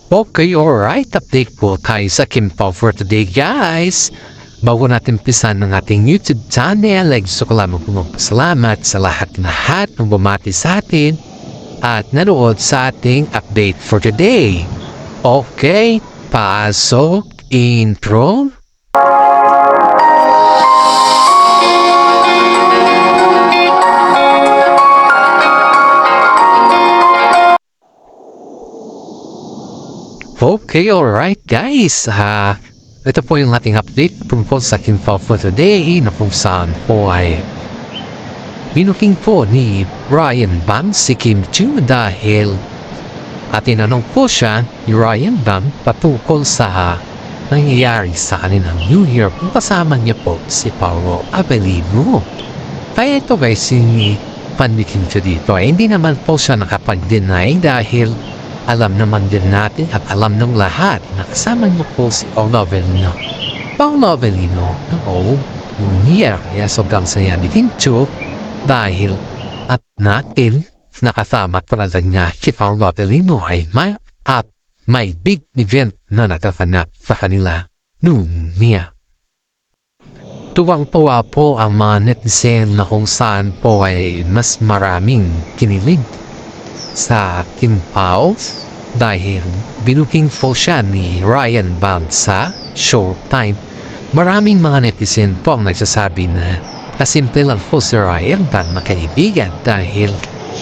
Okay, alright. Update po tayo sa Kim Pao for today, guys. Bago natin pisan ng ating YouTube channel, gusto ko lamang pumapasalamat sa lahat ng bumati sa atin at nanood sa ating update for today. Okay, pasok intro. Okay, alright guys. Ito po yung ating update tungkol sa Kim Pao for today na kung saan po ay binuking po ni Ryan Bam si Kim Chiu dahil tinanong po siya ni Ryan Bam patungkol sa nangyayari sa kanilang New Year kung kasama niya po si Paolo Avellino. Kaya ito guys, si Pan ni Kim Chiu dito ay hindi naman po siya nakapag-deny dahil alam naman din natin at alam ng lahat na kasama niyo po si Paolo Avellino. Paolo Avellino, New Year. Kaya sobrang saya ni Kim Chiu dahil at natin nakasama talaga niya si Paolo Avellino ay may big event na natatanap sa kanila noong niya. Tuwang-tuwa po ang mga netizen na kung saan po ay mas maraming kinilig sa Kim Pao dahil binuking po siya ni Ryan Bam sa Showtime. Maraming mga netizen po ang nagsasabi na kasimple lang po si Ryan Bam na kaibigan dahil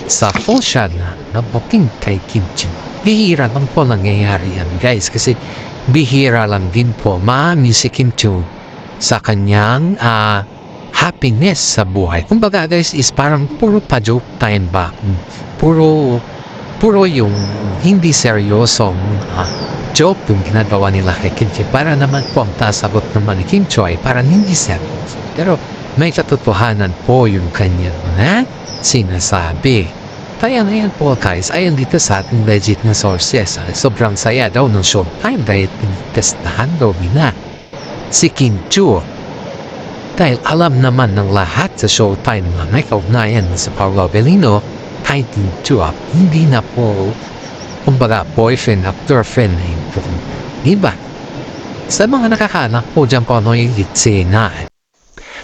sa po siya na nabuking kay Kim Chiu. Bihira lang po nangyayari yan guys kasi bihira lang din po maami si Kim Chiu sa kanyang happiness sa buhay. Kumbaga guys is parang puro pa-joke time ba? Puro yung hindi seryosong joke yung ginagawa nila kay Kim Chiu para naman po ang tasagot naman ni Kim Chiu ay parang hindi seryoso. Pero may katotohanan po yung kanyang sinasabi. Kaya ngayon po guys, ayon dito sa ating legit na sources, sobrang saya daw ng Showtime dahil testahan daw nila si Kim Chiu. Dahil alam naman ng lahat sa Showtime na may kaugnayan sa Paolo Avellino, kahit Kim Chiu hindi na po kumbaga boyfriend at girlfriend na yun po. Diba? Sa mga nakakanak po dyan po ano yung litsena.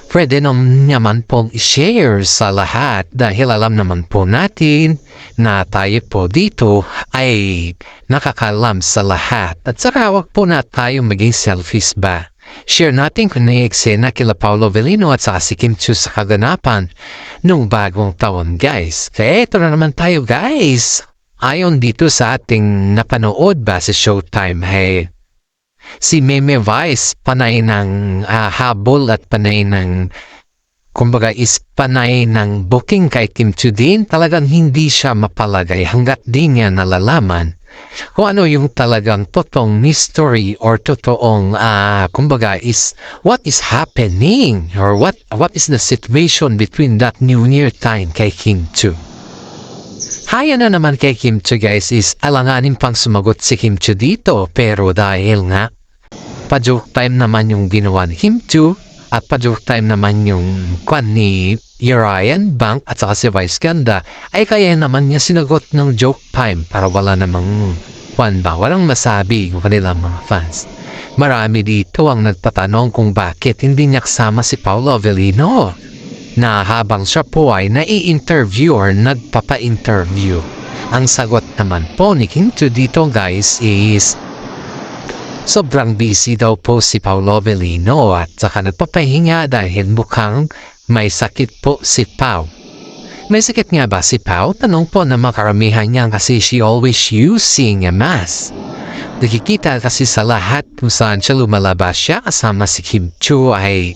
Pwede naman pong i-share sa lahat dahil alam naman po natin na tayo po dito ay nakakalam sa lahat. At saka wag po na tayo maging selfish ba. Share natin kung na-eksena kila Paolo Avellino at saka si Kim Chiu sa kaganapan nung bagong taon guys. Kaya ito na naman tayo guys. Ayon dito sa ating napanood ba sa Showtime si Meme Vice panay ng habol at panay ng kumbaga is panay ng booking kay Kim Chiu din. Talagang hindi siya mapalagay hanggat di niya nalalaman kung ano yung talagang totoong mystery or totoong kumbaga is what is happening or what is the situation between that New Year time kay Kim Chiu. Haya na naman kay Kim Chiu guys is alanganin pang sumagot si Kim Chiu dito pero dahil nga pa-joke time naman yung ginawa ni Kim Chiu at pa-joke time naman yung kwan ni Ryan Bam at saka si Vice Ganda ay kaya naman niya sinagot ng joke time para wala namang kwan ba, walang masabi yung kanilang mga fans. Marami dito ang nagtatanong kung bakit hindi niya kasama si Paolo Avellino na habang siya po ay nai-interview or nagpapa-interview. Ang sagot naman po ni Kim Chiu dito guys is sobrang busy daw po si Paolo Avellino at saka nagpapahinga dahil mukhang may sakit po si Pao. May sakit nga ba si Pao? Tanong po na makaramihan niya kasi she always using a mask. Nakikita kasi sa lahat kung saan siya lumalabas siya kasama si Kim Chiu ay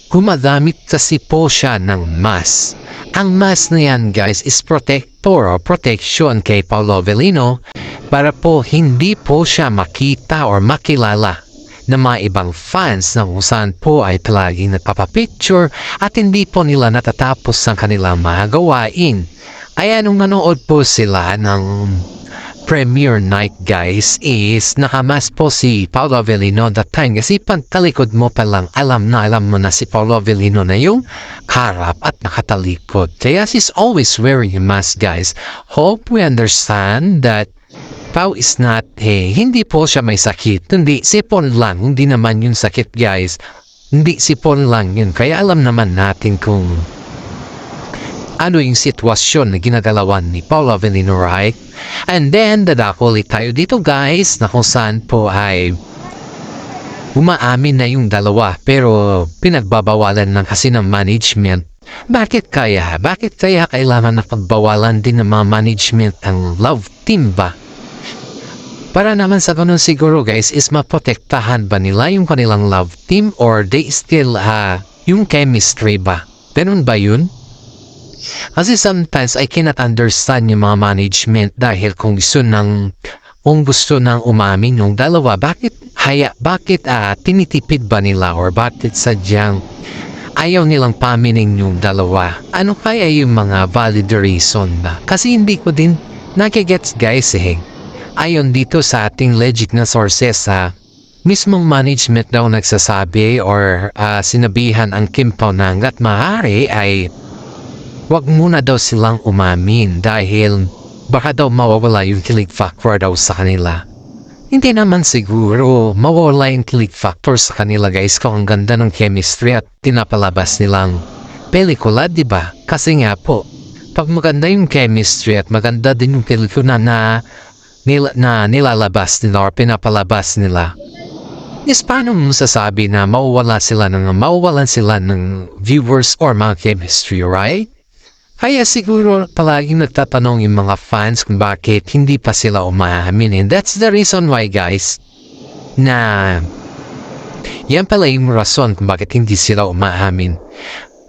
gumagamit kasi po siya ng mask. Ang mask na yan guys is protector or protection kay Paolo Avellino para po hindi po siya makita or makilala ng mga ibang fans na kung saan po ay palaging nagpapapicture at hindi po nila natatapos ang kanilang mga gawain. Kaya nung nanood po sila ng premiere night guys is nakamas po si Paolo Avellino that time kasi pagtalikod mo pa lang alam mo na si Paolo Avellino na yung harap at nakatalikod. Kaya she's always wearing a mask guys. Hope we understand that Pao is not, hindi po siya may sakit. Hindi, sipon lang. Hindi naman yung sakit, guys. Hindi, sipon lang yun. Kaya alam naman natin kung ano yung sitwasyon na ginagalawan ni Paolo Avellino, right? And then, dadako ulit tayo dito, guys, na kung saan po ay umaamin na yung dalawa pero pinagbabawalan lang kasi ng management. Bakit kaya? Bakit kaya kailangan na pagbawalan din ng mga management ang love team ba? Para naman sa ganun siguro, guys, is maprotektahan ba nila yung kanilang love team or they still yung chemistry ba? Ganun ba yun? Kasi sometimes I cannot understand yung mga management dahil kung gusto nang umamin yung dalawa, bakit tinitipid ba nila or bakit sadyang ayaw nilang paminin yung dalawa? Ano kaya yung mga valid reason ba? Kasi hindi ko din nakigets, guys, ayon dito sa ating legit na sources, mismong management daw nagsasabi or sinabihan ang Kim Pao na hanggat maaari ay wag muna daw silang umamin dahil baka daw mawawala yung kilig factor daw sa kanila. Hindi naman siguro mawawala yung kilig factor sa kanila, guys, kung ang ganda ng chemistry at tinapalabas nilang pelikula, diba? Kasi nga po, pag maganda yung chemistry at maganda din yung pelikula na nilalabas nila or pinapalabas nila, is paano mo sasabi na mawawalan sila ng viewers or mga chemistry, right? Kaya siguro palaging nagtatanong yung mga fans kung bakit hindi pa sila umaamin. And that's the reason why, guys, na yan pala yung rason kung bakit hindi sila umaamin.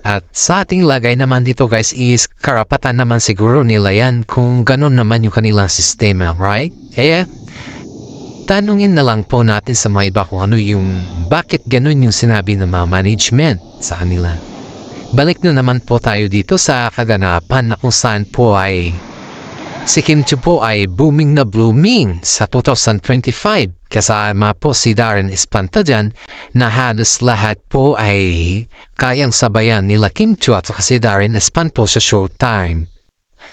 At sa ating lagay naman dito, guys, is karapatan naman siguro nila yan kung ganun naman yung kanilang sistema, right? Kaya tanungin na lang po natin sa mga iba kung ano yung bakit ganun yung sinabi ng mga management sa kanila. Balik na naman po tayo dito sa kaganapan na kung saan po ay si Kim Chiu po ay booming na blooming sa 2025. Kasama po si Darren Espanta dyan na halos lahat po ay kayang sabayan nila Kim Chiu at si Darren Espanta po sa Showtime.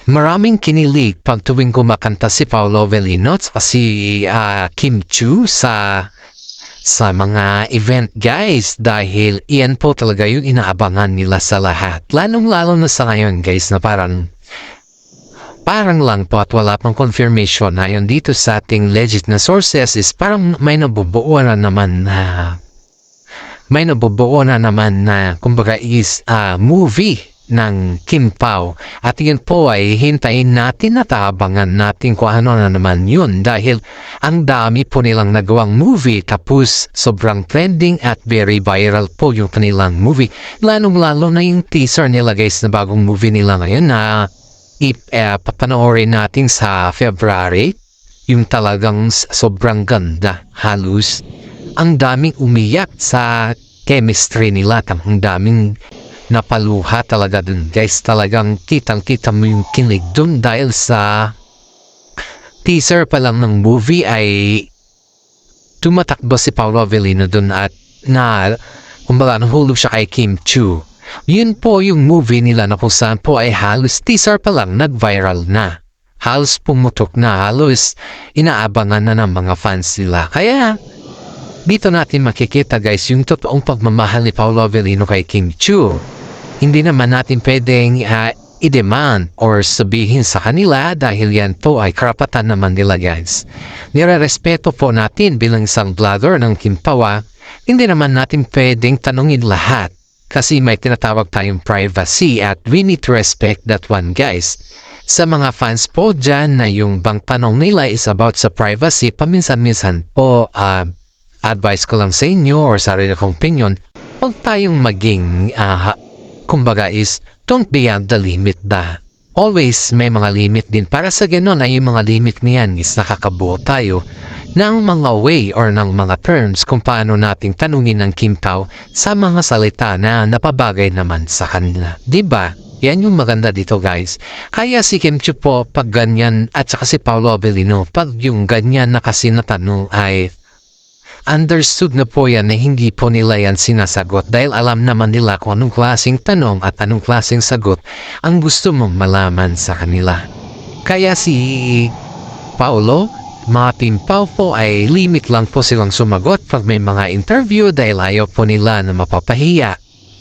Maraming kinilig pag tuwing kumakanta si Paolo Avellino at si Kim Chiu sa mga event, guys, dahil iyan po talaga yung inaabangan nila sa lahat. Lalong-lalo na sa ngayon, guys, na parang lang po at wala pang confirmation na yun dito sa ating legit na sources is parang may nabubuo na naman na kumbaga is movie ng Kim Pao. At yun po ay hintayin natin at abangan natin kung ano na naman yun dahil ang dami po nilang nagawang movie tapos sobrang trending at very viral po yung kanilang movie. Lalong-lalo na yung teaser nila, guys, na bagong movie nila ngayon na papanoorin natin sa February. Yung talagang sobrang ganda. Halos ang daming umiyak sa chemistry nila. Ang daming napaluha talaga dun, guys. Talagang kitang-kita mo yung kinig dun dahil sa teaser pa lang ng movie ay tumatakbo si Paolo Avellino dun at kumbaga nahulog siya kay Kim Chiu. Yun po yung movie nila na kung saan po ay halos teaser pa lang nag-viral na. Halos pumutok na, halos inaabangan na ng mga fans nila. Kaya dito natin makikita, guys, yung totoong pagmamahal ni Paolo Avellino kay Kim Chiu. Hindi naman natin pwedeng i-demand or sabihin sa kanila dahil yan po ay karapatan naman nila, guys. Nire-respeto po natin bilang isang vlogger ng Kim Pao. Hindi naman natin pwedeng tanungin lahat kasi may tinatawag tayong privacy at we need to respect that one, guys. Sa mga fans po dyan na yung bang tanong nila is about sa privacy, paminsan-minsan po advice ko lang sa inyo or sarili kong opinion, huwag tayong maging kumbaga is don't beyond the limit ba. Always may mga limit din. Para sa gano'n ay yung mga limit niyan is nakakabuo tayo ng mga way or ng mga terms kung paano nating tanungin ng Kim Pao sa mga salita na napabagay naman sa kanila. Diba? Yan yung maganda dito, guys. Kaya si Kim Chiu po pag ganyan at saka si Paolo Avellino pag yung ganyan na kasi natanong ay understood na po yan na hindi po nila yan sinasagot dahil alam naman nila kung anong klaseng tanong at anong klaseng sagot ang gusto mong malaman sa kanila. Kaya si Paolo mga timpaw po ay limit lang po silang sumagot pag may mga interview dahil ayaw po nila na mapapahiya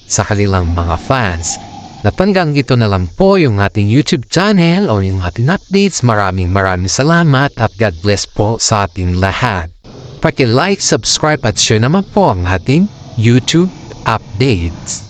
sa kanilang mga fans. Natanggang ito na lang po yung ating YouTube channel o yung ating updates. Maraming salamat at God bless po sa ating lahat. Paki-like, subscribe at share naman po ang ating YouTube updates.